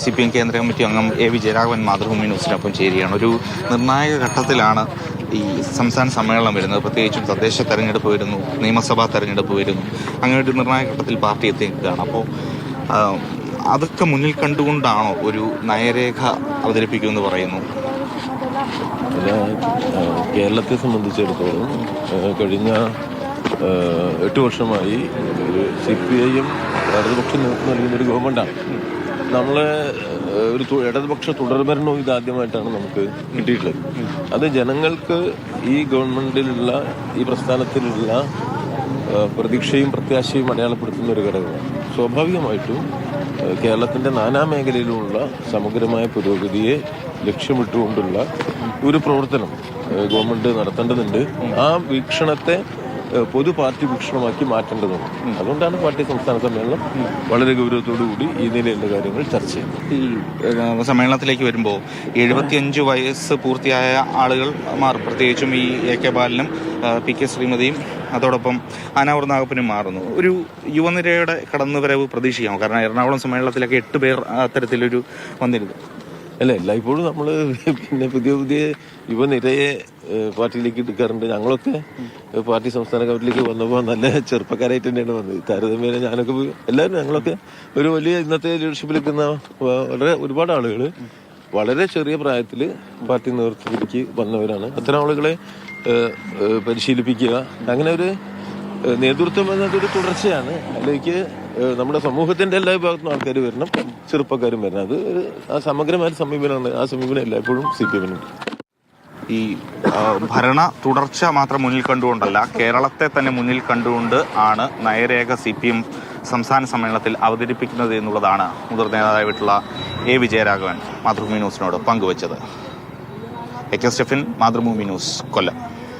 CPM കേന്ദ്ര committee അംഗം A. Vijayaraghavan Mathrubhumi ന്യൂസിനൊപ്പം ചേരുകയാണ്. ഒരു നിർണായക ഘട്ടത്തിലാണ് ഈ സംസ്ഥാന സമ്മേളനം വരുന്നത്. പ്രത്യേകിച്ചും തദ്ദേശ തെരഞ്ഞെടുപ്പ് വരുന്നു, നിയമസഭാ തെരഞ്ഞെടുപ്പ് വരുന്നു. അങ്ങനെ ഒരു നിർണായക ഘട്ടത്തിൽ പാർട്ടി എത്തിയിരിക്കുകയാണ്. അപ്പോൾ അതൊക്കെ മുന്നിൽ കണ്ടുകൊണ്ടാണോ ഒരു നയരേഖ അവതരിപ്പിക്കുമെന്ന് പറയുന്നു? കേരളത്തെ സംബന്ധിച്ചിടത്തോളം കഴിഞ്ഞ 8 വർഷമായി CPIM ഇടതുപക്ഷം നേതൃത്വം നൽകുന്നൊരു ഗവൺമെൻറ്റാണ്. നമ്മളെ ഒരു ഇടതുപക്ഷ തുടർഭരണവും ഇതാദ്യമായിട്ടാണ് നമുക്ക് കിട്ടിയിട്ടുള്ളത്. അത് ജനങ്ങൾക്ക് ഈ ഗവൺമെൻറ്റിലുള്ള ഈ പ്രസ്ഥാനത്തിലുള്ള പ്രതീക്ഷയും പ്രത്യാശയും അടയാളപ്പെടുത്തുന്ന ഒരു ഘടകമാണ്. സ്വാഭാവികമായിട്ടും കേരളത്തിൻ്റെ നാനാമേഖലയിലുമുള്ള സമഗ്രമായ പുരോഗതിയെ ലക്ഷ്യമിട്ടുകൊണ്ടുള്ള ഒരു പ്രവർത്തനം ഗവൺമെൻറ് നടത്തേണ്ടതുണ്ട്. ആ വീക്ഷണത്തെ പൊതു പാർട്ടി വീക്ഷണമാക്കി മാറ്റേണ്ടതുണ്ട്. അതുകൊണ്ടാണ് പാർട്ടി സംസ്ഥാന സമ്മേളനം വളരെ ഗൗരവത്തോടുകൂടി ഈ നിലയിലുള്ള കാര്യങ്ങൾ ചർച്ച ചെയ്യുന്നത്. ഈ സമ്മേളനത്തിലേക്ക് വരുമ്പോൾ 75 വയസ്സ് പൂർത്തിയായ ആളുകൾ മാറും. പ്രത്യേകിച്ചും ഈ AK ബാലനും PK ശ്രീമതിയും അതോടൊപ്പം ആനാവൂർ നാഗപ്പനും മാറുന്നു. ഒരു യുവനിരയുടെ കടന്നുവരവ് പ്രതീക്ഷിക്കാമോ? കാരണം എറണാകുളം സമ്മേളനത്തിലൊക്കെ 8 പേർ അത്തരത്തിലൊരു വന്നിരുന്നു. അല്ല, എല്ലായ്പ്പോഴും നമ്മൾ പിന്നെ പുതിയ യുവനിരയെ പാർട്ടിയിലേക്ക് എടുക്കാറുണ്ട്. ഞങ്ങളൊക്കെ പാർട്ടി സംസ്ഥാന കമ്മിറ്റിയിലേക്ക് വന്നപ്പോൾ നല്ല ചെറുപ്പക്കാരായിട്ട് തന്നെയാണ് വന്നത്. താരതമ്യേന ഞങ്ങളൊക്കെ ഞങ്ങളൊക്കെ ഒരു വലിയ ഇന്നത്തെ ലീഡർഷിപ്പിലെത്തുന്ന ഒരുപാട് ആളുകൾ വളരെ ചെറിയ പ്രായത്തിൽ പാർട്ടി നേതൃത്വത്തിലേക്ക് വന്നവരാണ്. അത്തരം ആളുകളെ പരിശീലിപ്പിക്കുക, അങ്ങനെ ഒരു നേതൃത്വം എന്നതൊരു തുടർച്ചയാണ്. അതിലേക്ക് നമ്മുടെ സമൂഹത്തിന്റെ എല്ലാ വിഭാഗത്തും ആൾക്കാർ വരണം, ചെറുപ്പക്കാരും വരണം. അത് ആ സമഗ്രമായ സമീപനമാണ്. ആ സമീപനം എല്ലായ്പ്പോഴും CPM നുണ്ട്. ഈ ഭരണ തുടർച്ച മാത്രം മുന്നിൽ കണ്ടുകൊണ്ടല്ല, കേരളത്തെ തന്നെ മുന്നിൽ കണ്ടുകൊണ്ട് ആണ് നയരേഖ CPM സംസ്ഥാന സമ്മേളനത്തിൽ അവതരിപ്പിക്കുന്നത് എന്നുള്ളതാണ് മുതിർന്ന നേതാവായിട്ടുള്ള A. വിജയരാഘവൻ മാതൃഭൂമി ന്യൂസിനോട് പങ്കുവച്ചത്. AK സ്റ്റെഫിൻ, മാതൃഭൂമി ന്യൂസ്, കൊല്ലം.